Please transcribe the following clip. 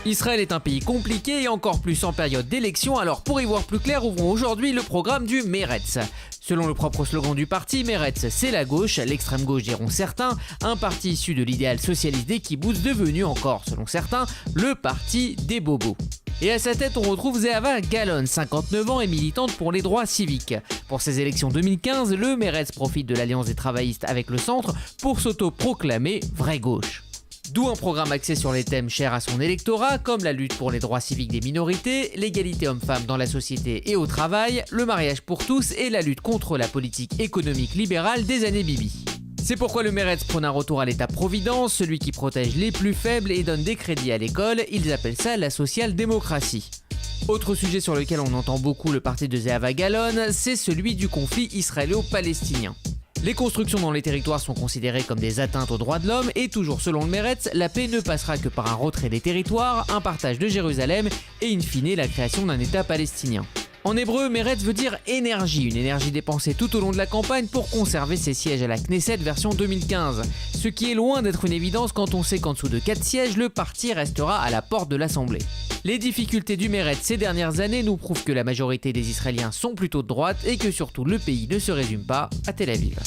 Israël est un pays compliqué et encore plus en période d'élection, alors pour y voir plus clair, ouvrons aujourd'hui le programme du Meretz. Selon le propre slogan du parti, Meretz c'est la gauche, l'extrême gauche diront certains, un parti issu de l'idéal socialiste des kibboutz devenu encore, selon certains, le parti des bobos. Et à sa tête, on retrouve Zehava Galon, 59 ans et militante pour les droits civiques. Pour ces élections 2015, le Meretz profite de l'alliance des travaillistes avec le centre pour s'auto-proclamer vraie gauche. D'où un programme axé sur les thèmes chers à son électorat, comme la lutte pour les droits civiques des minorités, l'égalité homme-femme dans la société et au travail, le mariage pour tous et la lutte contre la politique économique libérale des années Bibi. C'est pourquoi le Meretz prône un retour à l'état-providence, celui qui protège les plus faibles et donne des crédits à l'école, ils appellent ça la social-démocratie. Autre sujet sur lequel on entend beaucoup le parti de Zehava Galon, c'est celui du conflit israélo-palestinien. Les constructions dans les territoires sont considérées comme des atteintes aux droits de l'homme et toujours selon le Meretz, la paix ne passera que par un retrait des territoires, un partage de Jérusalem et in fine la création d'un État palestinien. En hébreu, Meretz veut dire énergie, une énergie dépensée tout au long de la campagne pour conserver ses sièges à la Knesset version 2015. Ce qui est loin d'être une évidence quand on sait qu'en dessous de 4 sièges, le parti restera à la porte de l'Assemblée. Les difficultés du Meretz ces dernières années nous prouvent que la majorité des Israéliens sont plutôt de droite et que surtout le pays ne se résume pas à Tel Aviv.